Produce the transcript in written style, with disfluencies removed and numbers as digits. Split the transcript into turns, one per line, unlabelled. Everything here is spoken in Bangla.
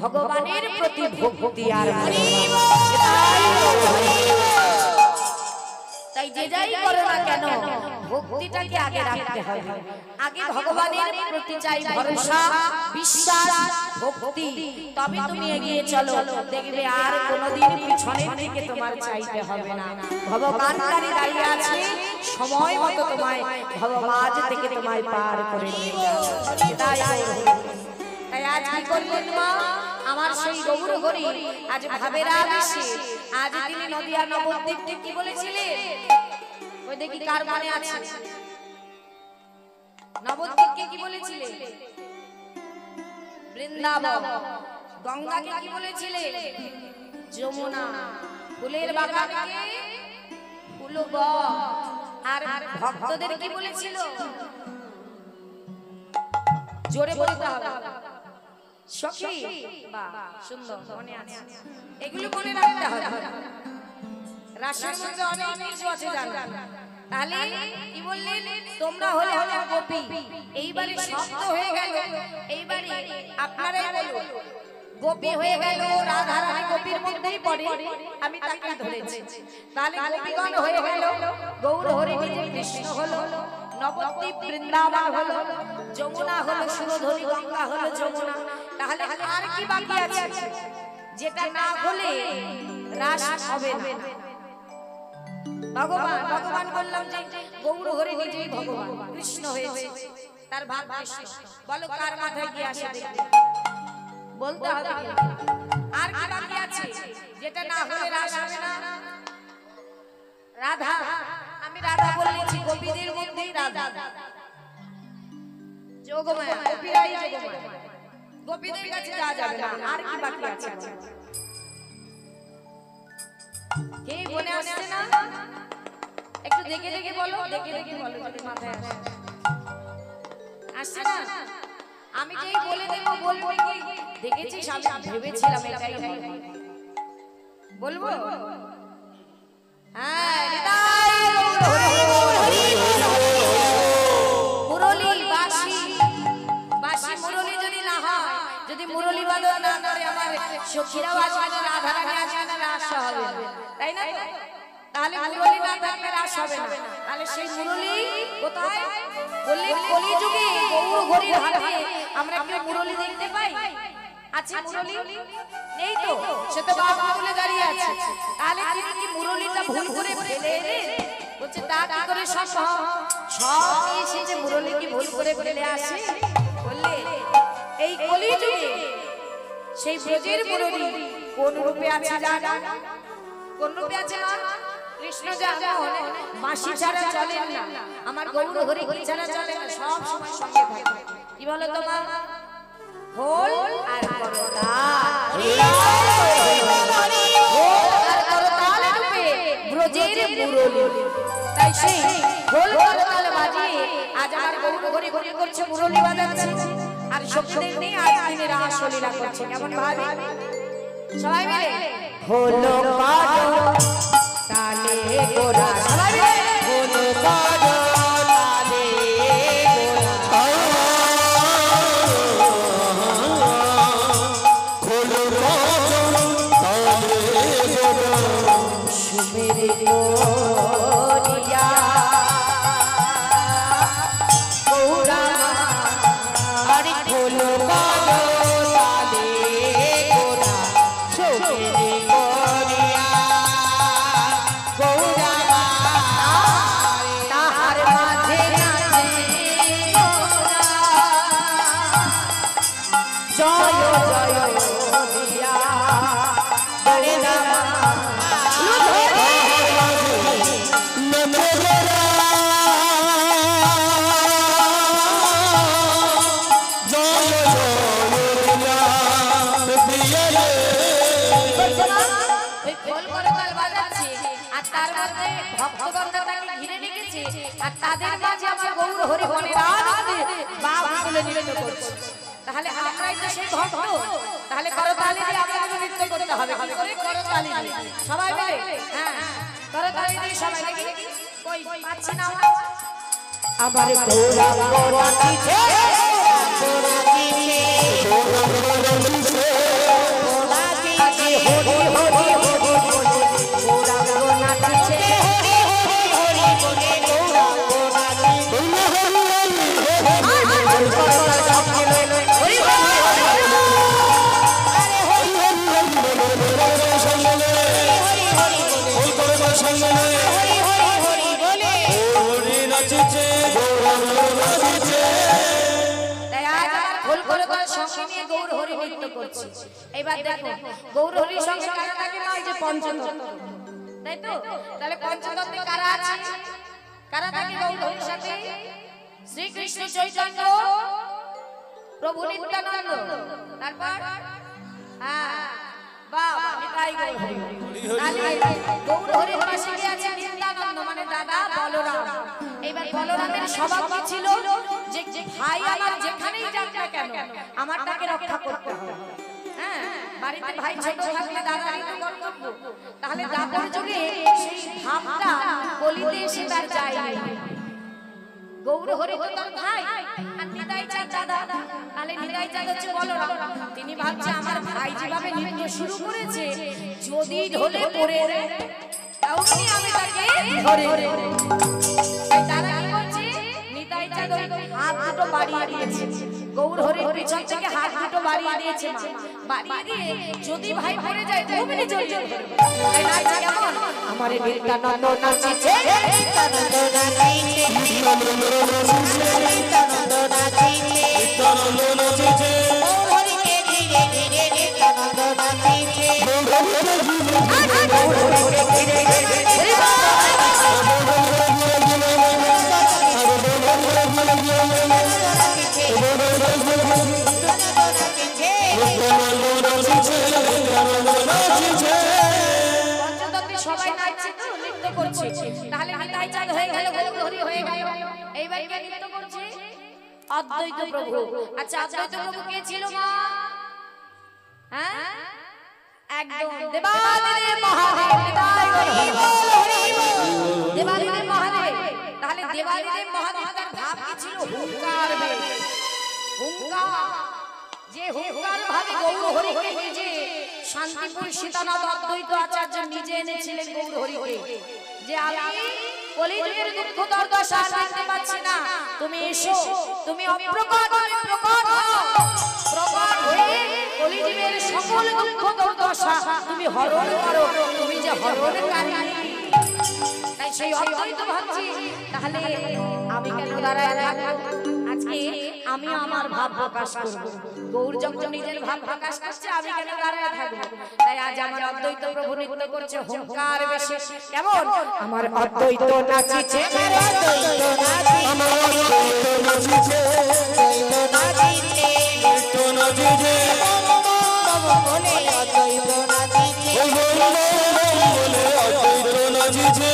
ভগবানের প্রতি ভক্তি আর তাই যে যাই করো না কেন ভক্তিটাকে আগে রাখতে হবে। আগে ভগবানের প্রতি চাই ভরসা, বিশ্বাস, ভক্তি, তবে তুমি এগিয়ে চলো, দেখবে আর কোনোদিন পিছনের দিকে তোমার চাইতে হবে না। ভগবানকারী দাঁড়িয়ে আছে, সময় মতো তোমায় ভবমাঝ থেকে তোমায় পার করে নিয়ে যাবে। তাই আজ কি করলেন মা আমার সেই গৌর হরি, আজ ভাবের আবেশে, আজ তিনি নদিয়া নবদ্বীপকে কি বলেছিলেন? ওই দেখি কার মনে আছে? নবদ্বীপকে কি বলেছিলে? বৃন্দাবন। গঙ্গাকে কি বলেছিলে? যমুনা। ফুলের বাগানকে ফুলবন। আর ভক্তদের কি বলেছিল? জোরে বলতে হবে, সখী। বাহ, সুন্দর, মনে আছে। এগুলো মনে রাখতে হবে। রাসের মধ্যে অনেক কিছু আছে জানো। তাহলে কি বললেন? তোমরা হলে হলে গোপী। এইবারে শব্দ হয়ে গেল, এইবারে আপনারাই বলুন। গোপী হয়ে গেল, রাধা রানী গোপীর মধ্যেই পড়ে, আমি তাকে ধরেছি। তাহলে গোপীগণ হয়ে গেল, গৌর হরি নিজে কৃষ্ণ হলো, নবদ্বীপ বৃন্দাবন হলো, যমুনা হলো সুরধরি, গঙ্গা হলো যমুনা। তাহলে আর কি বাকি আছে যেটা না হলে রাস হবে না? ভগবান বললাম যে গৌর হরি নিজেই ভগবান, কৃষ্ণ হয়েছে, তার ভাব কৃষ্ণ। বলো কার মাথায় কি আসে দেখবে, বলতে হবে। আর কি বাকি আছে যেটা না হলে রাস হবে না? রাধা। আমি রাধা বলেছি, গোপীদের মধ্যেই রাধা, যোগমায়া, গোপীরাই যোগমায়া। গোপীদের কাছে যা যাবে না। আর কি বাকি আছে? কে মনে আসছে না? একটু দেখে দেখে বলো, দেখে দেখে বলো যদি মাথায় আসে। আসছে না? আমি যেই বলে দেব বলবো কি দেখেছিস? আমি ভেবেছিলাম এটাই হবে। বলবো? হ্যাঁ, মুরলী বাঁশি, বাঁশি মুরলী যদি না হয়, যদি মুরলী বাদন না করে আমার সখীরাও আসবে না, রাধা রানী আসবে না, রাস হবে না, তাই না? তাহলে মুরলী না থাকলে রাস হবে না। তাহলে সেই মুরলী কোথায়? বললে কলিযুগে গৌর হরির হাতে আমরা কি মুরলী দেখতে পাই? আছে মুরলী? নেই তো, সে তো বাবা বলে দাঁড়িয়ে আছে। তাহলে তিনি কি মুরলীটা ভুল করে ফেলে এলেন? বলছে তা কি করে সম্ভব? সব এসেছে, মুরলী কি ভুল করে ফেলে আসে? বললে এই কলিযুগে সেই ব্রজের মুরলী কোন রূপে আছে জানো? কোন রূপে আছে মা? কৃষ্ণ যেমন বাঁশি ছাড়া চলেন না, আমার গৌর হরি কি ছাড়া চলে না, সব সময় সঙ্গে থাকে। কি বলো তো মা? হোল আর করতাল, হোল আর করতাল রূপে ব্রজের মুরলী। তাই সেই হোল করতাল বাজিয়ে আজ আমার গৌর হরি হরি করছে, মুরলী বাজাচ্ছে, আর সখীদের নিয়ে আজ দিনে রাস লীলা করছে। কেমন ভাবে সবাই মিলে হলো পাড়ো তালে গোরা, সবাই মিলে হলো পাড়ো তালে গোরা, হলো পাড়ো তালে গোরা, সুমেরে গোরিয়া গৌরা, আরে হলো পাড়ো তালে গোরা, সুমেরে গোরিয়া গৌরা, তাহার মাঝে নাচে গোরা, জয় জয় দিয়া হরে রাম আর তাদের মাঝে আমার গৌর হরি হরি বাবা বলে নৃত্য করছে। তাহলে আমরাই তো সেই ভক্ত, তাহলে করতালি দিয়ে আমাদের নৃত্য করতে হবে। কি করে? করতালি দিয়ে সবাই মিলে, হ্যাঁ করতালি দিয়ে সবাই দেখি কই পাচ্ছি না আবার গোরা গোরা কিছে গোরা কিছে গোরা কিছে গোরা কিছে হরি হরি হরি গোরা গোরা কিছে এবার দেখো গৌর হরির সঙ্গে কারা থাকে না? ওই যে পঞ্চতত্ত্ব, তাই তো? তাহলে পঞ্চতত্ত্বে কারা আছে? কারা থাকে গৌর হরির সাথে? শ্রীকৃষ্ণ চৈতন্য প্রভু নিত্যানন্দ তারপর হ্যাঁ বাবা নিতাই গৌর হরির পাশে কি আছে নিত্যানন্দ মানে দাদা বলরাম এইবার বলরামের স্বভাব কি ছিল যে ভাই আমার যেখানেই যাক না কেন আমার তাকে রক্ষা করতে হবে হ্যাঁ বাড়িতে ভাই ছোট থাকলে দাদারই তো কর্তব্য তাহলে দাপর যুগে সেই ভাবটা কলিতে এসে তার যায় না গৌর হরি তো তার ভাই আর নিতাই চাঁদ দাদা তাহলে নিতাই চাঁদ হচ্ছে বলরাম তিনি ভাবছে আমার ভাই যেভাবে নৃত্য শুরু করেছে যদি ঢলে পড়ে তাহলে আমি তাকে ধরে তাই তারা কি করছে নিতাই চাঁদ হাত দুটো বাড়িয়ে দিয়েছে গৌর হরির পিছন থেকে হাত দুটো বাড়িয়ে দিয়েছে মা বাড়িয়ে দিয়ে যদি ভাই পড়ে যায় তুমি জড়িয়ে ধরবে তাই নাচছে কেমন আমার নিত্যানন্দ নাচছে নিত্যানন্দ নাচছে নিত্যানন্দ নাচছে নিত্যানন্দ নাচছে হরিকে ধীরে ধীরে নিত্যানন্দ নাচছে হরিকে ধীরে ধীরে সবাই নাচছে তো নৃত্য করছে তাহলে নিতাই চাঁদ হয়ে গেল গৌর হরি হয়ে গেল এইবার কে নৃত্য করছে অদ্বৈত প্রভু আচ্ছা অদ্বৈত প্রভু কে ছিল মা হ্যাঁ একদম দেবাদিদেব মহাদেব নিতাই দেবাদিদেব মহাদেব তাহলে দেবাদিদেব মহাদেব তার ভাব কি ছিল হুঙ্কার হুঙ্কার যে হুঙ্কার ভাবে গৌর হরিকে নিজে শান্তিপুর সীতানাথ অদ্বৈত আচার্য নিজে এনেছিলেন গৌর হরিকে যে আমি কলিযুগের দুঃখ দুর্দশা দেখতে পাচ্ছি না তুমি এসো তুমি অপ্রকট হয়ে প্রকট হও প্রকট হয়ে কলিযুগের সকল দুঃখ দুর্দশা তুমি হরণ করো তুমি যে হরণকারী তাই সেই অদ্বৈত ভাবছি তাহলে আমি কেন দাঁড়ায় থাকবো আজকে আমি আমার ভাব প্রকাশ করব গৌর যখন নিজের ভাব প্রকাশ করছে আমি কেন দাঁড়ায় থাকবো তাই আজ আমার অদ্বৈত প্রভু নৃত্য করছে হুঙ্কার বেশে কেমন আমার অদ্বৈত নাচিছে আমার অদ্বৈত নাচিছে বলে অদ্বৈত নাচিছে বলে অদ্বৈত নাচিছে